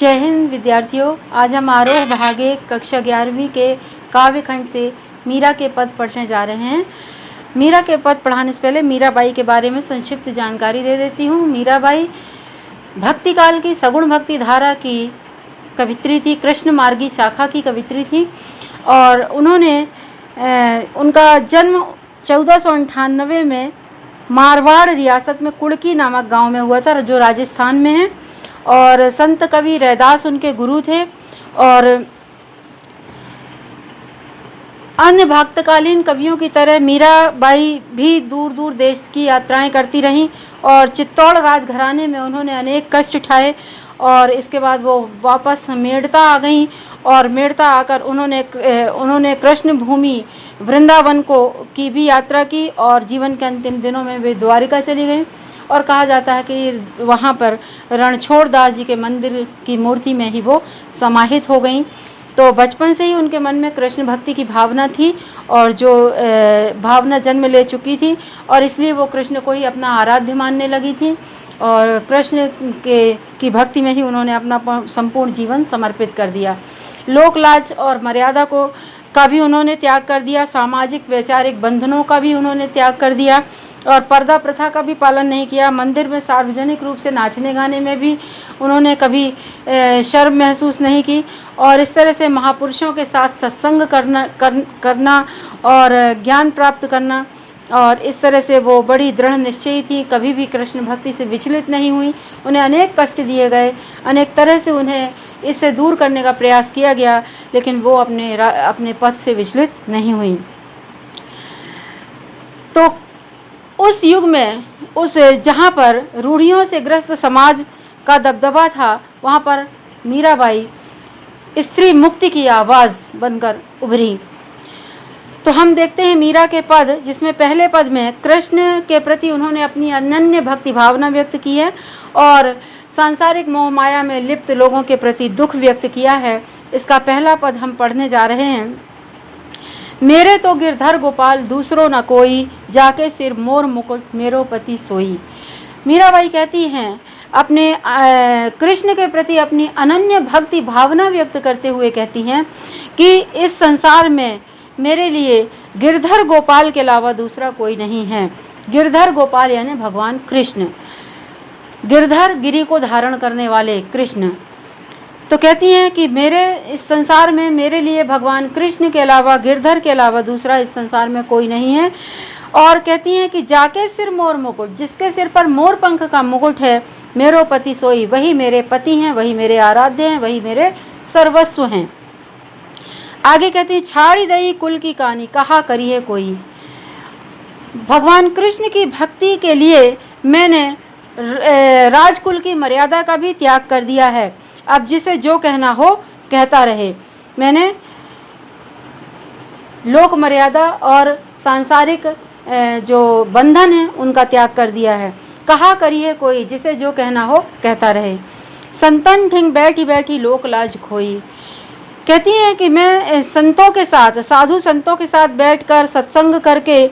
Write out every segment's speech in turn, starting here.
जय हिंद विद्यार्थियों, आज हम आरोह भाग 1 कक्षा 11वीं के काव्य खंड से मीरा के पद पढ़ने जा रहे हैं। मीरा के पद पढ़ाने से पहले मीराबाई के बारे में संक्षिप्त जानकारी दे देती हूँ। मीराबाई भक्ति काल की सगुण भक्ति धारा की कवित्री थी, कृष्ण मार्गी शाखा की कवित्री थी और उनका जन्म 1498 में मारवाड़ रियासत में कुड़की नामक गांव में हुआ था, जो राजस्थान में है। और संत कवि रैदास उनके गुरु थे और अन्य भक्तकालीन कवियों की तरह मीराबाई भी दूर दूर देश की यात्राएं करती रहीं और चित्तौड़ राजघराने में उन्होंने अनेक कष्ट उठाए और इसके बाद वो वापस मेड़ता आ गईं और मेड़ता आकर उन्होंने कृष्ण भूमि वृंदावन की भी यात्रा की और जीवन के अंतिम दिनों में वे द्वारिका चली गईं और कहा जाता है कि वहाँ पर रणछोड़ दास जी के मंदिर की मूर्ति में ही वो समाहित हो गईं। तो बचपन से ही उनके मन में कृष्ण भक्ति की भावना थी और जो भावना जन्म ले चुकी थी और इसलिए वो कृष्ण को ही अपना आराध्य मानने लगी थी और कृष्ण की भक्ति में ही उन्होंने अपना संपूर्ण जीवन समर्पित कर दिया। लोकलाज और मर्यादा का भी उन्होंने त्याग कर दिया, सामाजिक वैचारिक बंधनों का भी उन्होंने त्याग कर दिया और पर्दा प्रथा का भी पालन नहीं किया। मंदिर में सार्वजनिक रूप से नाचने गाने में भी उन्होंने कभी शर्म महसूस नहीं की और इस तरह से महापुरुषों के साथ सत्संग करना और ज्ञान प्राप्त करना और इस तरह से वो बड़ी दृढ़ निश्चयी थी, कभी भी कृष्ण भक्ति से विचलित नहीं हुई। उन्हें अनेक कष्ट दिए गए, अनेक तरह से उन्हें इससे दूर करने का प्रयास किया गया, लेकिन वो अपने पथ से विचलित नहीं हुई। तो उस युग में जहाँ पर रूढ़ियों से ग्रस्त समाज का दबदबा था, वहाँ पर मीराबाई स्त्री मुक्ति की आवाज़ बनकर उभरी। तो हम देखते हैं मीरा के पद, जिसमें पहले पद में कृष्ण के प्रति उन्होंने अपनी अनन्य भक्ति भावना व्यक्त की है और सांसारिक मोह माया में लिप्त लोगों के प्रति दुख व्यक्त किया है। इसका पहला पद हम पढ़ने जा रहे हैं। मेरे तो गिरधर गोपाल दूसरो न कोई, जाके सिर मोर मुकुट मेरो पति सोई। मीराबाई कहती हैं, अपने कृष्ण के प्रति अपनी अनन्य भक्ति भावना व्यक्त करते हुए कहती हैं कि इस संसार में मेरे लिए गिरधर गोपाल के अलावा दूसरा कोई नहीं है। गिरधर गोपाल यानी भगवान कृष्ण, गिरधर गिरी को धारण करने वाले कृष्ण। तो कहती हैं कि मेरे इस संसार में मेरे लिए भगवान कृष्ण के अलावा, गिरधर के अलावा दूसरा इस संसार में कोई नहीं है। और कहती हैं कि जाके सिर मोर मुकुट, जिसके सिर पर मोर पंख का मुकुट है, मेरो पति सोई, वही मेरे पति हैं, वही मेरे आराध्य हैं, वही मेरे सर्वस्व हैं। आगे कहती है, छाड़ी दई कुल की कहानी कहा करिए कोई। भगवान कृष्ण की भक्ति के लिए मैंने राजकुल की मर्यादा का भी त्याग कर दिया है। अब जिसे जो कहना हो कहता रहे। मैंने लोक मर्यादा और सांसारिक जो बंधन है उनका त्याग कर दिया है। कहा करिए कोई, जिसे जो कहना हो कहता रहे। संतन ठिंग बैठी बैठी लोक लाज खोई। कहती हैं कि मैं संतों के साथ, साधु संतों के साथ बैठकर सत्संग करके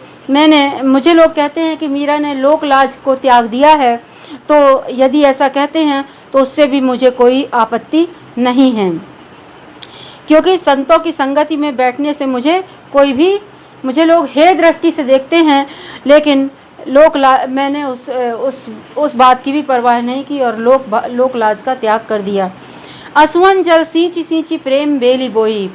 मुझे लोग कहते हैं कि मीरा ने लोक लाज को त्याग दिया है। तो यदि ऐसा कहते हैं तो उससे भी मुझे कोई आपत्ति नहीं है, क्योंकि संतों की संगति में बैठने से मुझे लोग हे दृष्टि से देखते हैं, लेकिन मैंने उस बात की भी परवाह नहीं की और लोक लाज का त्याग कर दिया। असुवन जल सींची सींची प्रेम बेली बोई।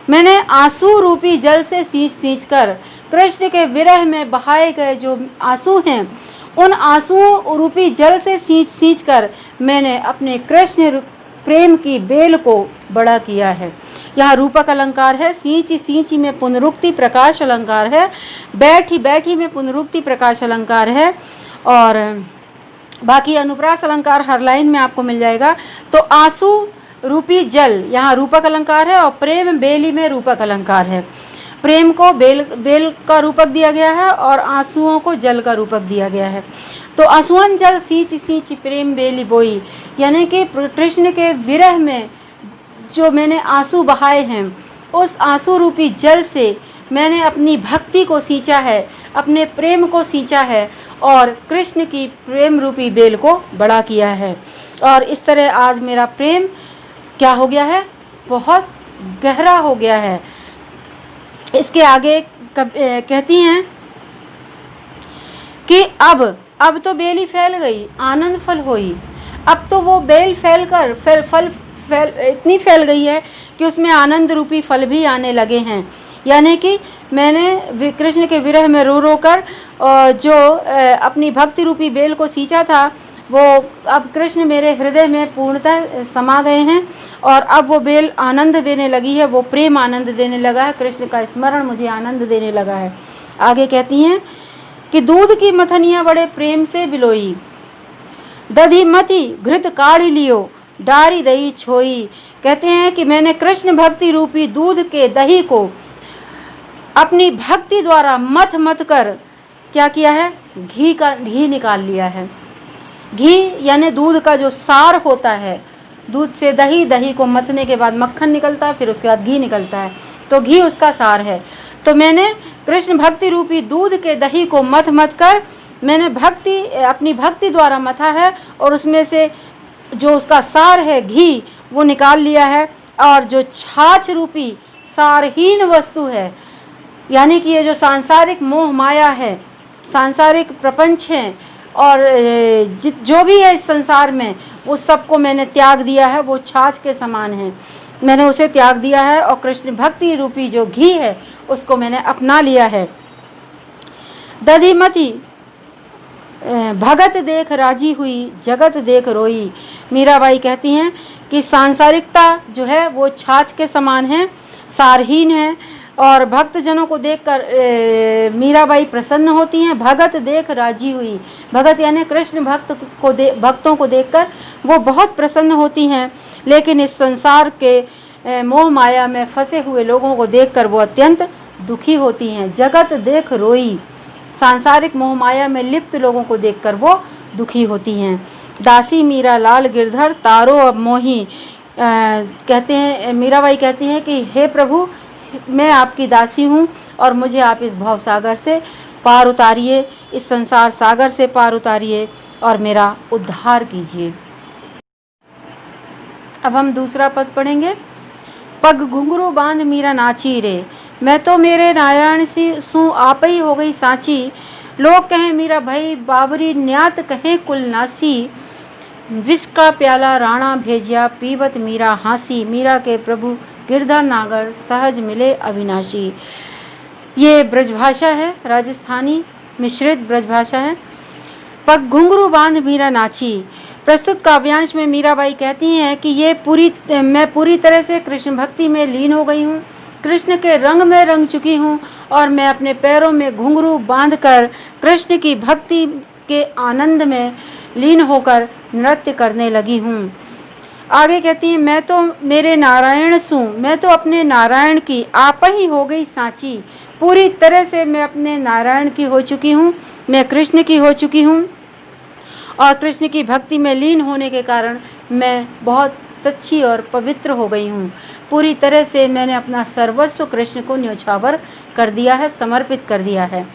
मैंने आंसू रूपी जल से सींच कर कृष्ण के विरह में बहाए गए जो आंसू हैं, उन आंसुओं रूपी जल से सींच कर मैंने अपने कृष्ण प्रेम की बेल को बड़ा किया है। यहाँ रूपक अलंकार है, सींची सींची में पुनरुक्ति प्रकाश अलंकार है, बैठी बैठी में पुनरुक्ति प्रकाश अलंकार है और बाकी अनुप्रास अलंकार हर लाइन में आपको मिल जाएगा। तो आंसू रूपी जल यहाँ रूपक अलंकार है और प्रेम बेली में रूपक अलंकार है। प्रेम को बेल का रूपक दिया गया है और आंसुओं को जल का रूपक दिया गया है। तो आंसुअन जल सींच सींच प्रेम बेली बोई, यानी कि कृष्ण के विरह में जो मैंने आंसू बहाए हैं, उस आंसू रूपी जल से मैंने अपनी भक्ति को सींचा है, अपने प्रेम को सींचा है और कृष्ण की प्रेम रूपी बेल को बड़ा किया है। और इस तरह आज मेरा प्रेम क्या हो गया है, बहुत गहरा हो गया है। इसके आगे कहती हैं कि अब तो बेली फैल गई, आनंद फल होई। अब तो वो बेल फैल इतनी फैल गई है कि उसमें आनंद रूपी फल भी आने लगे हैं। यानी कि मैंने कृष्ण के विरह में रो रो कर जो अपनी भक्ति रूपी बेल को सींचा था, वो अब कृष्ण मेरे हृदय में पूर्णतः समा गए हैं और अब वो बेल आनंद देने लगी है, वो प्रेम आनंद देने लगा है, कृष्ण का स्मरण मुझे आनंद देने लगा है। आगे कहती हैं कि दूध की मथनियाँ बड़े प्रेम से बिलोई, दधी मथी घृत काढ़ी लियो, डारी दही छोई। कहते हैं कि मैंने कृष्ण भक्ति रूपी दूध के दही को अपनी भक्ति द्वारा मथ मथ कर क्या किया है, घी निकाल लिया है। घी यानी दूध का जो सार होता है, दूध से दही, दही को मथने के बाद मक्खन निकलता है, फिर उसके बाद घी निकलता है, तो घी उसका सार है। तो मैंने कृष्ण भक्ति रूपी दूध के दही को मथ मथ कर मैंने अपनी भक्ति द्वारा मथा है और उसमें से जो उसका सार है घी, वो निकाल लिया है। और जो छाछ रूपी सारहीन वस्तु है, यानी कि ये जो सांसारिक मोह माया है, सांसारिक प्रपंच हैं और जो भी है इस संसार में, उस सबको मैंने त्याग दिया है। वो छाछ के समान है, मैंने उसे त्याग दिया है और कृष्ण भक्ति रूपी जो घी है उसको मैंने अपना लिया है। दधिमती भगत देख राजी हुई, जगत देख रोई। मीराबाई कहती हैं कि सांसारिकता जो है वो छाछ के समान है, सारहीन है और भक्तजनों को देखकर मीराबाई प्रसन्न होती हैं। भगत देख राजी हुई, भगत यानी कृष्ण भक्तों को देखकर वो बहुत प्रसन्न होती हैं। लेकिन इस संसार के मोह माया में फंसे हुए लोगों को देखकर वो अत्यंत दुखी होती हैं। जगत देख रोई, सांसारिक मोह माया में लिप्त लोगों को देखकर वो दुखी होती हैं। दासी मीरा लाल गिरधर तारो अब मोही। कहते हैं, मीराबाई कहती हैं कि हे प्रभु, मैं आपकी दासी हूँ और मुझे आप इस भव सागर से पार उतारिए, इस संसार सागर से पार उतारिए और मेरा उद्धार कीजिए। अब हम दूसरा पद पढ़ेंगे। पग घुंघरू बांध मीरा नाची रे, मैं तो मेरे नारायण सी सू आप ही हो गई साची। लोग कहें मीरा भई बाबरी, न्यात कहें कुल नासी। विष का प्याला राणा भेजिया, पीवत मीरा हासी। मीरा के प्रभु गिरधर नागर, सहज मिले अविनाशी। ये ब्रजभाषा है, राजस्थानी मिश्रित ब्रजभाषा है। पग घुंघरू बांध मीरा नाची। प्रस्तुत काव्यांश में मीराबाई कहती हैं कि मैं पूरी तरह से कृष्ण भक्ति में लीन हो गई हूँ, कृष्ण के रंग में रंग चुकी हूँ और मैं अपने पैरों में घुंघरू बांधकर कृष्ण की भक्ति के आनंद में लीन होकर नृत्य करने लगी हूँ। आगे कहती हैं, मैं तो मेरे नारायण सू, मैं तो अपने नारायण की आप ही हो गई साची। पूरी तरह से मैं अपने नारायण की हो चुकी हूँ, मैं कृष्ण की हो चुकी हूँ और कृष्ण की भक्ति में लीन होने के कारण मैं बहुत सच्ची और पवित्र हो गई हूँ। पूरी तरह से मैंने अपना सर्वस्व कृष्ण को न्योछावर कर दिया है, समर्पित कर दिया है।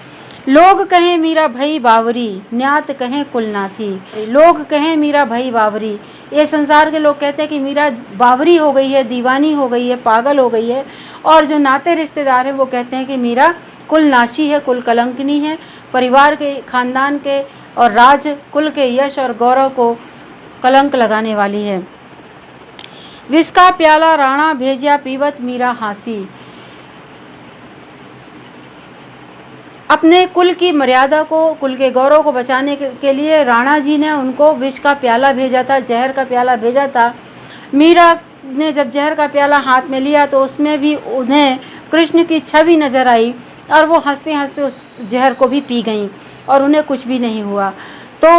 लोग कहें मीरा भई बावरी, न्यात कहें कुलनासी। लोग कहें मीरा भई बावरी, ये संसार के लोग कहते हैं कि मीरा बावरी हो गई है, दीवानी हो गई है, पागल हो गई है। और जो नाते रिश्तेदार हैं वो कहते हैं कि मीरा कुलनाशी है, कुल कलंकनी है, परिवार के, खानदान के और राज कुल के यश और गौरव को कलंक लगाने वाली है। विष का प्याला राणा भेजिया, पीवत मीरा हासी। अपने कुल की मर्यादा को, कुल के गौरव को बचाने के लिए राणा जी ने उनको विष का प्याला भेजा था, जहर का प्याला भेजा था। मीरा ने जब जहर का प्याला हाथ में लिया तो उसमें भी उन्हें कृष्ण की छवि नजर आई और वो हंसते हंसते उस जहर को भी पी गईं और उन्हें कुछ भी नहीं हुआ। तो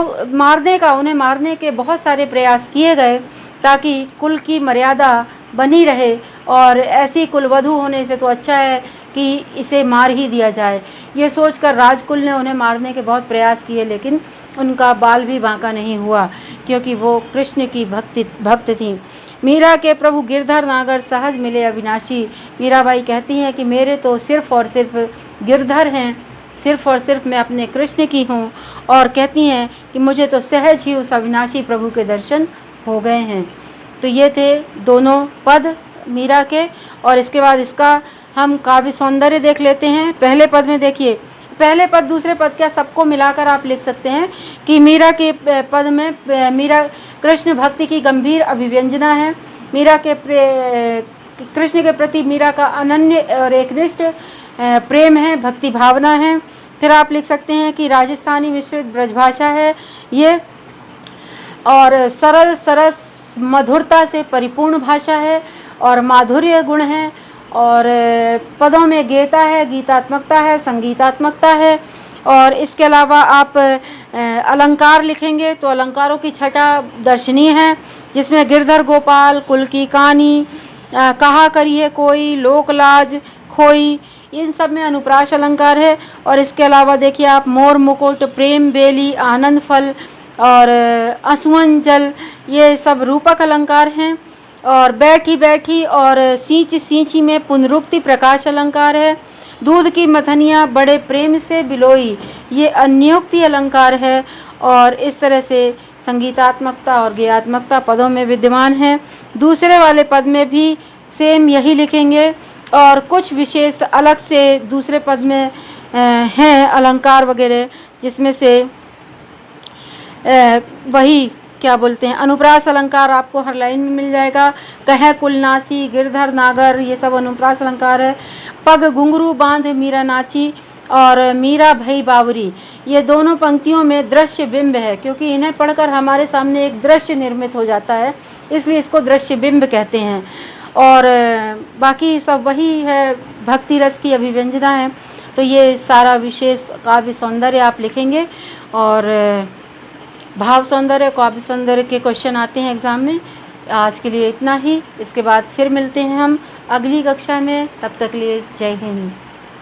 उन्हें मारने के बहुत सारे प्रयास किए गए ताकि कुल की मर्यादा बनी रहे और ऐसी कुलवधू होने से तो अच्छा है कि इसे मार ही दिया जाए। ये सोचकर राजकुल ने उन्हें मारने के बहुत प्रयास किए, लेकिन उनका बाल भी बांका नहीं हुआ क्योंकि वो कृष्ण की भक्त थीं। मीरा के प्रभु गिरधर नागर, सहज मिले अविनाशी। मीराबाई कहती हैं कि मेरे तो सिर्फ और सिर्फ गिरधर हैं, सिर्फ और सिर्फ मैं अपने कृष्ण की हूँ। और कहती हैं कि मुझे तो सहज ही उस अविनाशी प्रभु के दर्शन हो गए हैं। तो ये थे दोनों पद मीरा के। और इसके बाद इसका हम काव्य सौंदर्य देख लेते हैं। पहले पद में देखिए, पहले पद दूसरे पद क्या सबको मिलाकर आप लिख सकते हैं कि मीरा के पद में मीरा कृष्ण भक्ति की गंभीर अभिव्यंजना है। मीरा के कृष्ण के प्रति मीरा का अनन्य और एकनिष्ठ प्रेम है, भक्ति भावना है। फिर आप लिख सकते हैं कि राजस्थानी मिश्रित ब्रजभाषा है ये, और सरल सरस मधुरता से परिपूर्ण भाषा है, और माधुर्य गुण है, और पदों में गेयता है, गीतात्मकता है, संगीतात्मकता है। और इसके अलावा आप अलंकार लिखेंगे तो अलंकारों की छटा दर्शनीय है, जिसमें गिरधर गोपाल, कुल की कहानी, कहा करिए कोई, लोकलाज खोई, इन सब में अनुप्रास अलंकार है। और इसके अलावा देखिए आप मोर मुकुट, प्रेम बेली, आनंद फल और असुवन जल, ये सब रूपक अलंकार हैं। और बैठी बैठी और सींच सींची में पुनरुक्ति प्रकाश अलंकार है। दूध की मथनियाँ बड़े प्रेम से बिलोई, ये अन्योक्ति अलंकार है। और इस तरह से संगीतात्मकता और गेयात्मकता पदों में विद्यमान है। दूसरे वाले पद में भी सेम यही लिखेंगे, और कुछ विशेष अलग से दूसरे पद में हैं अलंकार वगैरह, जिसमें से वही क्या बोलते हैं अनुप्रास अलंकार आपको हर लाइन में मिल जाएगा। कह कुलनासी, गिरधर नागर, ये सब अनुप्रास अलंकार है। पग घुंघरू बांध मीरा नाची और मीरा भई बावरी, ये दोनों पंक्तियों में दृश्य बिंब है, क्योंकि इन्हें पढ़कर हमारे सामने एक दृश्य निर्मित हो जाता है, इसलिए इसको दृश्य बिंब कहते हैं। और बाकी सब वही है, भक्ति रस की अभिव्यंजना है। तो ये सारा विशेष काव्य सौंदर्य आप लिखेंगे। और भाव सौंदर्य, काव्य सौंदर्य के क्वेश्चन आते हैं एग्ज़ाम में। आज के लिए इतना ही, इसके बाद फिर मिलते हैं हम अगली कक्षा में। तब तक के लिए जय हिंद।